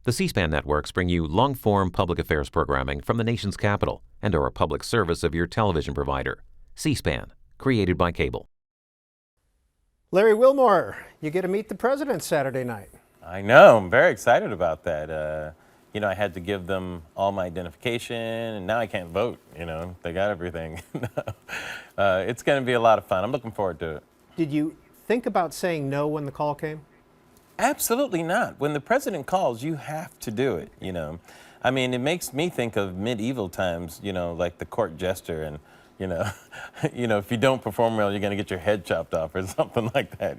The C-SPAN networks bring you long-form public affairs programming from the nation's capital and are a public service of your television provider. C-SPAN, created by cable. Larry Wilmore, you get to meet the president Saturday night. I know. I'm very excited about that. I had to give them all my identification, and now I can't vote. They got everything. It's going to be a lot of fun. I'm looking forward to it. Did you think about saying no when the call came? Absolutely not. When the president calls, you have to do it, I mean, it makes me think of medieval times, like the court jester, and, if you don't perform well, you're going to get your head chopped off or something like that,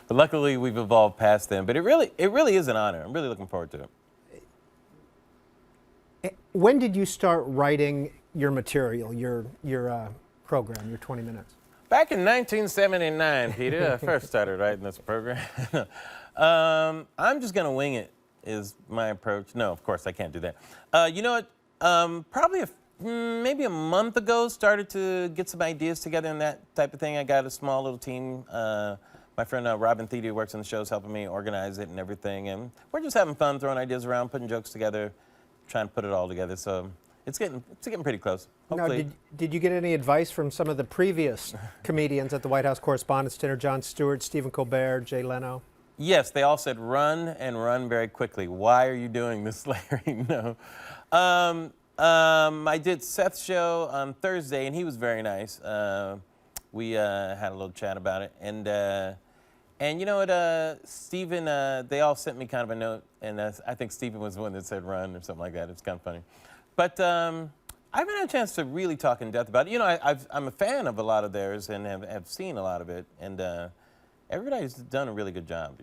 But luckily, we've evolved past them. But it really is an honor. I'm really looking forward to it. When did you start writing your material, your program, your 20 minutes? Back in 1979, Peter, I first started writing this program. I'm just going to wing it is my approach. No, of course, I can't do that. You know what? Probably maybe a month ago, started to get some ideas together and that type of thing. I got a small little team. My friend Robin Thede, who works on the show, is helping me organize it and everything. And we're just having fun, throwing ideas around, putting jokes together, trying to put it all together. So it's getting pretty close. Hopefully. Now, did you get any advice from some of the previous comedians at the White House Correspondents' dinner, Jon Stewart, Stephen Colbert, Jay Leno? Yes, they all said run and run very quickly. Why are you doing this, Larry? No. I did Seth's show on Thursday, and he was very nice. We had a little chat about it. And you know what, Stephen, they all sent me kind of a note, and I think Stephen was the one that said run or something like that. It's kind of funny. But I haven't had a chance to really talk in depth about it. I'm a fan of a lot of theirs and have seen a lot of it. And everybody's done a really good job,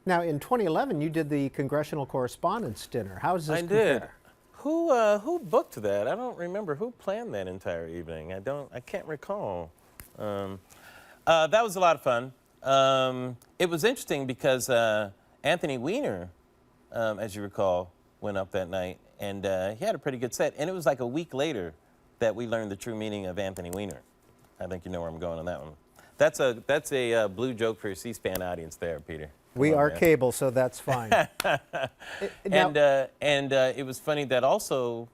Now, in 2011, you did the Congressional Correspondence dinner. How does this compare? Did. Who booked that? I don't remember who planned that entire evening. I can't recall. That was a lot of fun. It was interesting because Anthony Weiner, as you recall, went up that night, and he had a pretty good set. And it was like a week later that we learned the true meaning of Anthony Weiner. I think you know where I'm going on that one. That's a blue joke for your C-SPAN audience there, Peter. We are cable, so that's fine. And it was funny that also,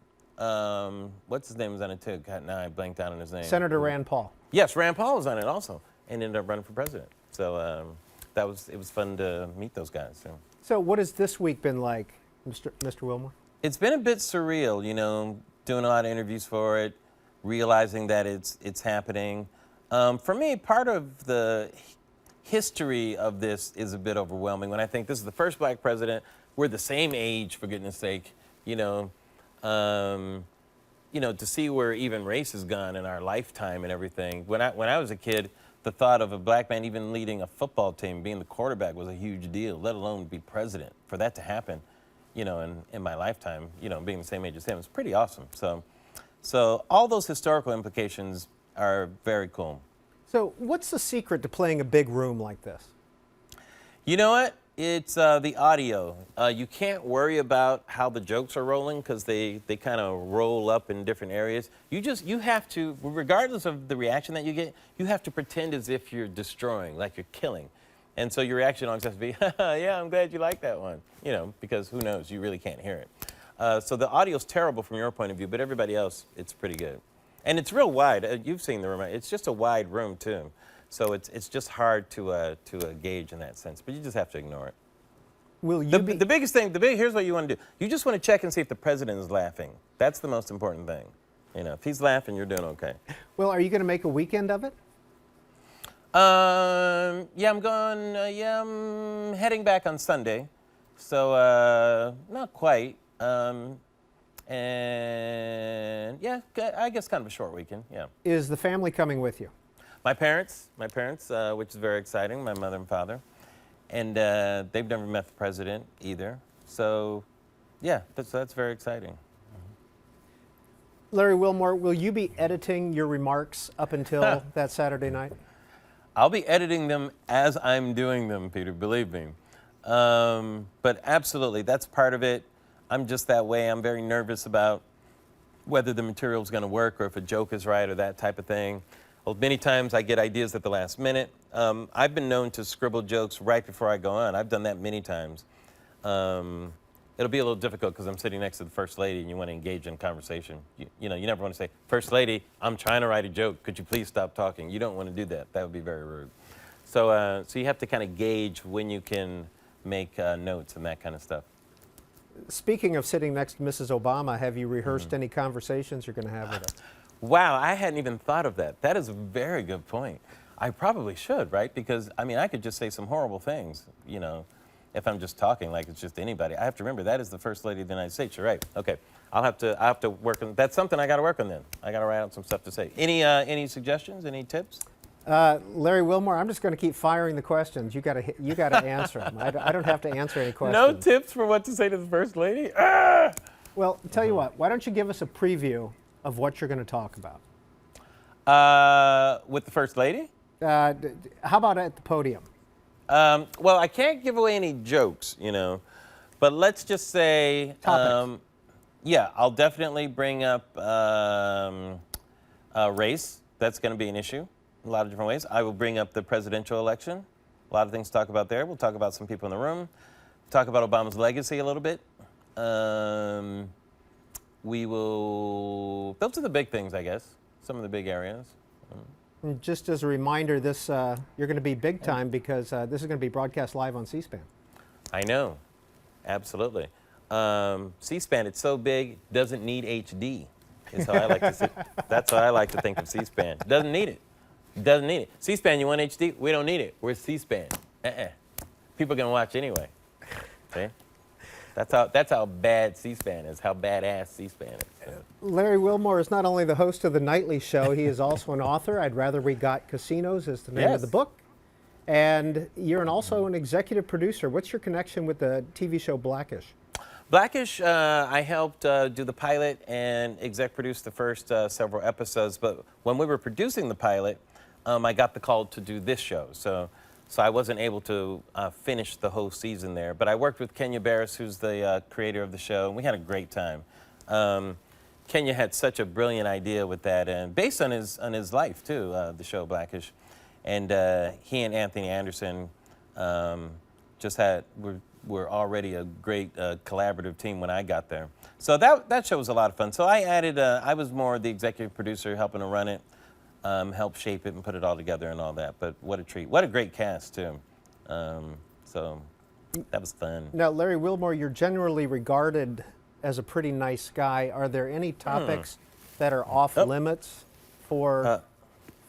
what's his name was on it too? God, now I blanked out on his name. Senator Rand Paul. Yes, Rand Paul was on it also, and ended up running for president. So it was fun to meet those guys. So what has this week been like, Mr. Wilmore? It's been a bit surreal, doing a lot of interviews for it, realizing that it's happening. For me, part of the history of this is a bit overwhelming. When I think this is the first black president, we're the same age, for goodness sake, to see where even race has gone in our lifetime and everything. When I was a kid, the thought of a black man even leading a football team, being the quarterback, was a huge deal, let alone be president. For that to happen, in my lifetime, being the same age as him, it's pretty awesome. So all those historical implications are very cool. So what's the secret to playing a big room like this? You know what? It's the audio. You can't worry about how the jokes are rolling because they kind of roll up in different areas. You have to, regardless of the reaction that you get, you have to pretend as if you're destroying, like you're killing. And so your reaction always has to be, yeah, I'm glad you like that one, because who knows, you really can't hear it. So the audio's terrible from your point of view, but everybody else, it's pretty good. And it's real wide. You've seen the room. It's just a wide room, too. So it's just hard to gauge in that sense. But you just have to ignore it. Will you the biggest thing, here's what you want to do. You just want to check and see if the president is laughing. That's the most important thing. If he's laughing, you're doing okay. Well, are you going to make a weekend of it? Yeah, I'm heading back on Sunday. So not quite. And yeah, I guess kind of a short weekend, yeah. Is the family coming with you? My parents, which is very exciting, my mother and father. And they've never met the president either. So yeah, that's very exciting. Larry Wilmore, will you be editing your remarks up until that Saturday night? I'll be editing them as I'm doing them, Peter, believe me. But absolutely, that's part of it. I'm just that way. I'm very nervous about whether the material is going to work or if a joke is right or that type of thing. Well, many times I get ideas at the last minute. I've been known to scribble jokes right before I go on. I've done that many times. it'll be a little difficult because I'm sitting next to the First Lady and you want to engage in conversation. You know, you never want to say, First Lady, I'm trying to write a joke. Could you please stop talking? You don't want to do that. That would be very rude. So, so you have to kind of gauge when you can make notes and that kind of stuff. Speaking of sitting next to Mrs. Obama, have you rehearsed any conversations you're going to have with her? Wow, I hadn't even thought of that. That is a very good point. I probably should, right? Because, I mean, I could just say some horrible things, you know, if I'm just talking like it's just anybody. I have to remember that is the First Lady of the United States. You're right. Okay. I'll have to work on, that's something I got to work on then. I got to write out some stuff to say. Any suggestions, any tips? Larry Wilmore, I'm just going to keep firing the questions. You got to answer them. I don't have to answer any questions. No tips for what to say to the First Lady? Ah! Well, tell you what, why don't you give us a preview of what you're going to talk about? With the First Lady? How about at the podium? Well, I can't give away any jokes, you know, but let's just say, yeah, I'll definitely bring up race. That's going to be an issue in a lot of different ways. I will bring up the presidential election. A lot of things to talk about there. We'll talk about some people in the room. Talk about Obama's legacy a little bit. We will, those are the big things, I guess, some of the big areas. And just as a reminder, this you're going to be big time because this is going to be broadcast live on C-SPAN. I know, absolutely. C-SPAN, it's so big, doesn't need HD. Is how I like to that's how I like to think of C-SPAN. Doesn't need it. Doesn't need it. C-SPAN, you want HD? We don't need it. We're C-SPAN. People are going to watch anyway. See? That's how bad C-SPAN is, how badass C-SPAN is. Larry Wilmore is not only the host of The Nightly Show, he is also an author. I'd Rather We Got Casinos is the name of the book. And you're also an executive producer. What's your connection with the TV show Blackish? Blackish, I helped do the pilot and exec produce the first several episodes. But when we were producing the pilot, I got the call to do this show. So I wasn't able to finish the whole season there. But I worked with Kenya Barris, who's the creator of the show, and we had a great time. Kenya had such a brilliant idea with that, and based on his life, too, the show Blackish. And he and Anthony Anderson just were already a great collaborative team when I got there. So that show was a lot of fun. So I added, I was more the executive producer, helping to run it. Help shape it and put it all together and all that. But what a treat. What a great cast, too. So that was fun. Now, Larry Wilmore, you're generally regarded as a pretty nice guy. Are there any topics that are off limits for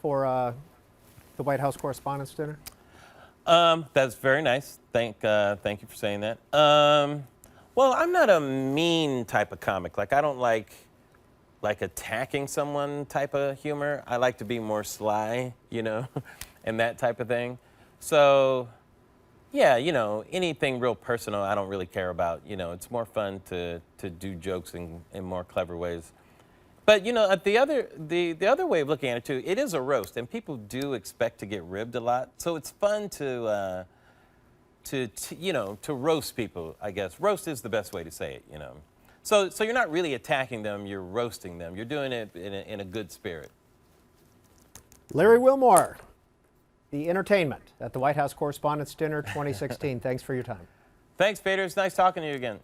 the White House Correspondents' Dinner? That's very nice. Thank you for saying that. Well, I'm not a mean type of comic. Like, I don't like attacking someone type of humor. I like to be more sly, you know, and that type of thing. So, yeah, you know, anything real personal I don't really care about. You know, it's more fun to do jokes in more clever ways. But, you know, the other way of looking at it, too, it is a roast, and people do expect to get ribbed a lot. So it's fun to you know, to roast people, I guess. Roast is the best way to say it, you know. So you're not really attacking them, you're roasting them. You're doing it in a good spirit. Larry Wilmore, the entertainment at the White House Correspondents' Dinner 2016. Thanks for your time. Thanks, Peter. It's nice talking to you again.